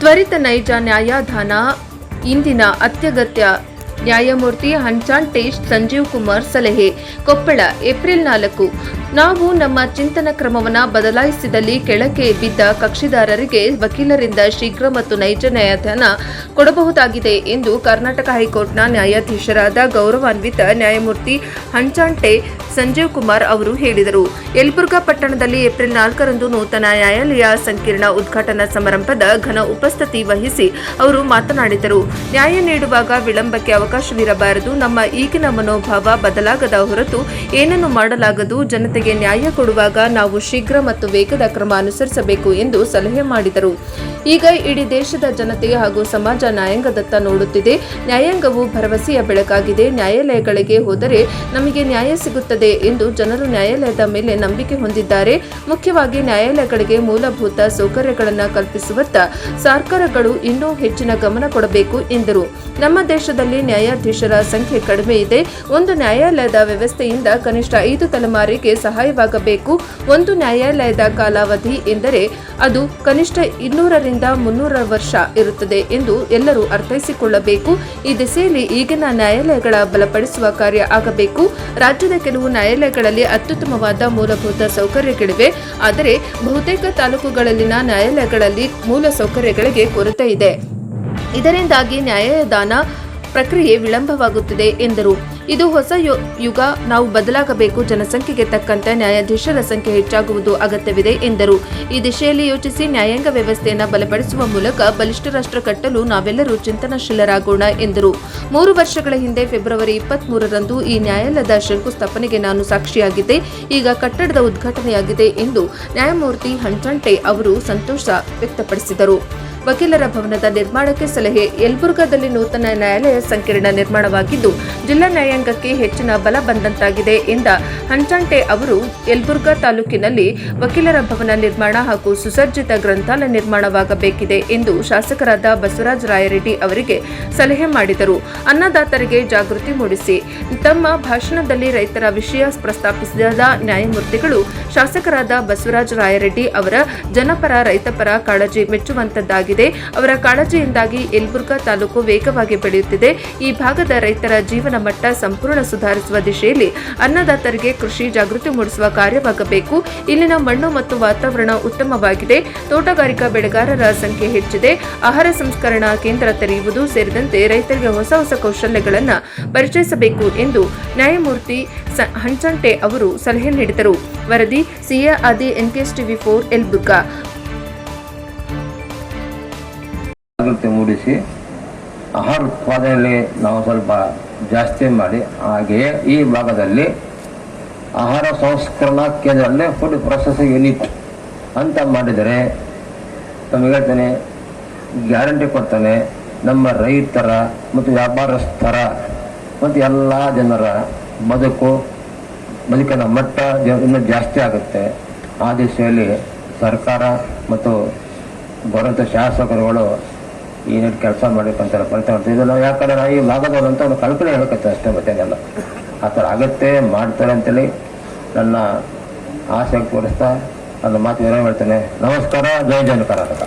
ತ್ವರಿತ ನೈಜ ನ್ಯಾಯಾಧಾನ ಇಂದಿನ ಅತ್ಯಗತ್ಯ. ನ್ಯಾಯಮೂರ್ತಿ ಹಂಚಾಂಟೆ ಸಂಜೀವ್ ಕುಮಾರ್ ಸಲಹೆ. ಕೊಪ್ಪಳ, ಏಪ್ರಿಲ್ 4. ನಾವು ನಮ್ಮ ಚಿಂತನ ಕ್ರಮವನ್ನು ಬದಲಾಯಿಸಿದಲ್ಲಿ ಕೆಳಕ್ಕೆ ಬಿದ್ದ ಕಕ್ಷಿದಾರರಿಗೆ ವಕೀಲರಿಂದ ಶೀಘ್ರ ಮತ್ತು ನೈಜ ನ್ಯಾಯಾದಾನ ಕೊಡಬಹುದಾಗಿದೆ ಎಂದು ಕರ್ನಾಟಕ ಹೈಕೋರ್ಟ್ನ ನ್ಯಾಯಾಧೀಶರಾದ ಗೌರವಾನ್ವಿತ ನ್ಯಾಯಮೂರ್ತಿ ಹಂಚಾಂಟೆ ಸಂಜೀವ್ ಕುಮಾರ್ ಅವರು ಹೇಳಿದರು. ಯಲಬುರ್ಗಾ ಪಟ್ಟಣದಲ್ಲಿ ಏಪ್ರಿಲ್ 4ರಂದು ನೂತನ ನ್ಯಾಯಾಲಯ ಸಂಕೀರ್ಣ ಉದ್ಘಾಟನಾ ಸಮಾರಂಭದ ಘನ ಉಪಸ್ಥಿತಿ ವಹಿಸಿ ಅವರು ಮಾತನಾಡಿದರು. ನ್ಯಾಯ ನೀಡುವಾಗ ವಿಳಂಬಕ್ಕೆ ಅವಕಾಶವಿರಬಾರದು. ನಮ್ಮ ಈಗಿನ ಮನೋಭಾವ ಬದಲಾಗದ ಹೊರತು ಏನನ್ನು ಮಾಡಲಾಗದು. ಜನತೆಗೆ ನ್ಯಾಯ ಕೊಡುವಾಗ ನಾವು ಶೀಘ್ರ ಮತ್ತು ವೇಗದ ಕ್ರಮ ಅನುಸರಿಸಬೇಕು ಎಂದು ಸಲಹೆ ಮಾಡಿದರು. ಈಗ ಇಡೀ ದೇಶದ ಜನತೆ ಹಾಗೂ ಸಮಾಜ ನ್ಯಾಯಾಂಗದತ್ತ ನೋಡುತ್ತಿದೆ. ನ್ಯಾಯಾಂಗವು ಭರವಸೆಯ ಬೆಳಕಾಗಿದೆ. ನ್ಯಾಯಾಲಯಗಳಿಗೆ ಹೋದರೆ ನಮಗೆ ನ್ಯಾಯ ಸಿಗುತ್ತದೆ ಎಂದು ಜನರು ನ್ಯಾಯಾಲಯದ ಮೇಲೆ ನಂಬಿಕೆ ಹೊಂದಿದ್ದಾರೆ. ಮುಖ್ಯವಾಗಿ ನ್ಯಾಯಾಲಯಗಳಿಗೆ ಮೂಲಭೂತ ಸೌಕರ್ಯಗಳನ್ನು ಕಲ್ಪಿಸುವತ್ತ ಸರ್ಕಾರಗಳು ಇನ್ನೂ ಹೆಚ್ಚಿನ ಗಮನ ಕೊಡಬೇಕು ಎಂದರು. ನಮ್ಮ ದೇಶದಲ್ಲಿ ನ್ಯಾಯಾಧೀಶರ ಸಂಖ್ಯೆ ಕಡಿಮೆ ಇದೆ. ಒಂದು ನ್ಯಾಯಾಲಯದ ವ್ಯವಸ್ಥೆಯಿಂದ ಕನಿಷ್ಠ 5 ತಲೆಮಾರಿಗೆ ಸಹಾಯವಾಗಬೇಕು. ಒಂದು ನ್ಯಾಯಾಲಯದ ಕಾಲಾವಧಿ ಎಂದರೆ ಅದು ಕನಿಷ್ಠ 200ರಿಂದ 300 ವರ್ಷ ಇರುತ್ತದೆ ಎಂದು ಎಲ್ಲರೂ ಅರ್ಥೈಸಿಕೊಳ್ಳಬೇಕು. ಈ ದಿಸೆಯಲ್ಲಿ ಈಗಿನ ನ್ಯಾಯಾಲಯಗಳ ಬಲಪಡಿಸುವ ಕಾರ್ಯ ಆಗಬೇಕು. ರಾಜ್ಯದ ಕೆಲವು ನ್ಯಾಯಾಲಯಗಳಲ್ಲಿ ಅತ್ಯುತ್ತಮವಾದ ಮೂಲಭೂತ ಸೌಕರ್ಯಗಳಿವೆ. ಆದರೆ ಬಹುತೇಕ ತಾಲೂಕುಗಳಲ್ಲಿನ ನ್ಯಾಯಾಲಯಗಳಲ್ಲಿ ಮೂಲ ಸೌಕರ್ಯಗಳಿಗೆ ಕೊರತೆ ಇದೆ. ಇದರಿಂದಾಗಿ ನ್ಯಾಯದಾನ ಪ್ರಕ್ರಿಯೆ ವಿಳಂಬವಾಗುತ್ತಿದೆ ಎಂದರು. ಇದು ಹೊಸ ಯುಗ. ನಾವು ಬದಲಾಗಬೇಕು. ಜನಸಂಖ್ಯೆಗೆ ತಕ್ಕಂತೆ ನ್ಯಾಯಾಧೀಶರ ಸಂಖ್ಯೆ ಹೆಚ್ಚಾಗುವುದು ಅಗತ್ಯವಿದೆ ಎಂದರು. ಈ ದಿಶೆಯಲ್ಲಿ ಯೋಚಿಸಿ ನ್ಯಾಯಾಂಗ ವ್ಯವಸ್ಥೆಯನ್ನು ಬಲಪಡಿಸುವ ಮೂಲಕ ಬಲಿಷ್ಠ ರಾಷ್ಟ್ರ ಕಟ್ಟಲು ನಾವೆಲ್ಲರೂ ಚಿಂತನಶೀಲರಾಗೋಣ ಎಂದರು. 3 ವರ್ಷಗಳ ಹಿಂದೆ ಫೆಬ್ರವರಿ 23ರಂದು ಈ ನ್ಯಾಯಾಲಯದ ಶಂಕುಸ್ಥಾಪನೆಗೆ ನಾನು ಸಾಕ್ಷಿಯಾಗಿದ್ದೆ. ಈಗ ಕಟ್ಟಡದ ಉದ್ಘಾಟನೆಯಾಗಿದೆ ಎಂದು ನ್ಯಾಯಮೂರ್ತಿ ಹಂಚಾಂಟೆ ಅವರು ಸಂತೋಷ ವ್ಯಕ್ತಪಡಿಸಿದರು. ವಕೀಲರ ಭವನದ ನಿರ್ಮಾಣಕ್ಕೆ ಸಲಹೆ. ಯಲಬುರ್ಗಾದಲ್ಲಿ ನೂತನ ನ್ಯಾಯಾಲಯ ಸಂಕೀರ್ಣ ನಿರ್ಮಾಣವಾಗಿದ್ದು ಜಿಲ್ಲಾ ನ್ಯಾಯಾಂಗಕ್ಕೆ ಹೆಚ್ಚಿನ ಬಲ ಬಂದಂತಾಗಿದೆ ಎಂದ ಹಂಚಾಂಟೆ ಅವರು ಯಲಬುರ್ಗಾ ತಾಲೂಕಿನಲ್ಲಿ ವಕೀಲರ ಭವನ ನಿರ್ಮಾಣ ಹಾಗೂ ಸುಸಜ್ಜಿತ ಗ್ರಂಥಾಲಯ ನಿರ್ಮಾಣವಾಗಬೇಕಿದೆ ಎಂದು ಶಾಸಕರಾದ ಬಸವರಾಜ ರಾಯರೆಡ್ಡಿ ಅವರಿಗೆ ಸಲಹೆ ಮಾಡಿದರು. ಅನ್ನದಾತರಿಗೆ ಜಾಗೃತಿ ಮೂಡಿಸಿ. ತಮ್ಮ ಭಾಷಣದಲ್ಲಿ ರೈತರ ವಿಷಯ ಪ್ರಸ್ತಾಪಿಸಿದ ನ್ಯಾಯಮೂರ್ತಿಗಳು ಶಾಸಕರಾದ ಬಸವರಾಜ ರಾಯರೆಡ್ಡಿ ಅವರ ಜನಪರ ರೈತಪರ ಕಾಳಜಿ ಮೆಚ್ಚುವಂತದ್ದಾಗಿದೆ. ಅವರ ಕಾಳಜಿಯಿಂದಾಗಿ ಯಲಬುರ್ಗಾ ತಾಲೂಕು ವೇಗವಾಗಿ ಬೆಳೆಯುತ್ತಿದೆ. ಈ ಭಾಗದ ರೈತರ ಜೀವನ ಮಟ್ಟ ಸಂಪೂರ್ಣ ಸುಧಾರಿಸುವ ದಿಶೆಯಲ್ಲಿ ಅನ್ನದಾತರಿಗೆ ಕೃಷಿ ಜಾಗೃತಿ ಮೂಡಿಸುವ ಕಾರ್ಯವಾಗಬೇಕು. ಇಲ್ಲಿನ ಮಣ್ಣು ಮತ್ತು ವಾತಾವರಣ ಉತ್ತಮವಾಗಿದೆ. ತೋಟಗಾರಿಕಾ ಬೆಳೆಗಾರರ ಸಂಖ್ಯೆ ಹೆಚ್ಚಿದೆ. ಆಹಾರ ಸಂಸ್ಕರಣಾ ಕೇಂದ್ರ ತೆರೆಯುವುದು ಸೇರಿದಂತೆ ರೈತರಿಗೆ ಹೊಸ ಕೌಶಲ್ಯಗಳನ್ನು ಪರಿಚಯಿಸಬೇಕು ಎಂದು ನ್ಯಾಯಮೂರ್ತಿ ಹಂಚಾಂಟೆ ಅವರು ಸಲಹೆ ನೀಡಿದರು. ವರದಿ ಸಿಎ ಆದಿ NKSTV4 ಯಲಬುರ್ಗಾ. ಜಾಗೃತಿ ಮೂಡಿಸಿ ಆಹಾರ ಉತ್ಪಾದನೆಯಲ್ಲಿ ನಾವು ಸ್ವಲ್ಪ ಜಾಸ್ತಿ ಮಾಡಿ, ಹಾಗೆಯೇ ಈ ಭಾಗದಲ್ಲಿ ಆಹಾರ ಸಂಸ್ಕರಣಾ ಕೇಂದ್ರದಲ್ಲಿ ಫುಡ್ ಪ್ರೊಸೆಸಿಂಗ್ ಯೂನಿಟ್ ಅಂತ ಮಾಡಿದರೆ ನಮಗೆ ಹೇಳ್ತಾನೆ, ಗ್ಯಾರಂಟಿ ಕೊಡ್ತಾನೆ. ನಮ್ಮ ರೈತರ ಮತ್ತು ವ್ಯಾಪಾರಸ್ಥರ ಮತ್ತು ಎಲ್ಲ ಜನರ ಬದುಕಿನ ಮಟ್ಟ ಇನ್ನೂ ಜಾಸ್ತಿ ಆಗುತ್ತೆ. ಆ ದಿಶೆಯಲ್ಲಿ ಸರ್ಕಾರ ಮತ್ತು ಬರುವಂಥ ಶಾಸಕರುಗಳು ಈ ನಿಟ್ಟು ಕೆಲಸ ಮಾಡಬೇಕಂತ ಪ್ರಯತ್ನ ಇದೆಲ್ಲ. ಯಾಕಂದರೆ ನಾವು ಈ ಭಾಗದವರಂತ ಒಂದು ಕಲ್ಪನೆ ಹೇಳಕತ್ತೆ ಅಷ್ಟೇ, ಮತ್ತೇನೆಲ್ಲ ಆ ಥರ ಆಗತ್ತೆ ಮಾಡ್ತಾರೆ ಅಂತೇಳಿ ನನ್ನ ಆಸೆ ತೋರಿಸ್ತಾ ನನ್ನ ಮಾತು ಹೇಳ್ತೇನೆ. ನಮಸ್ಕಾರ. ಜೈ ಕರ್ನಾಟಕ.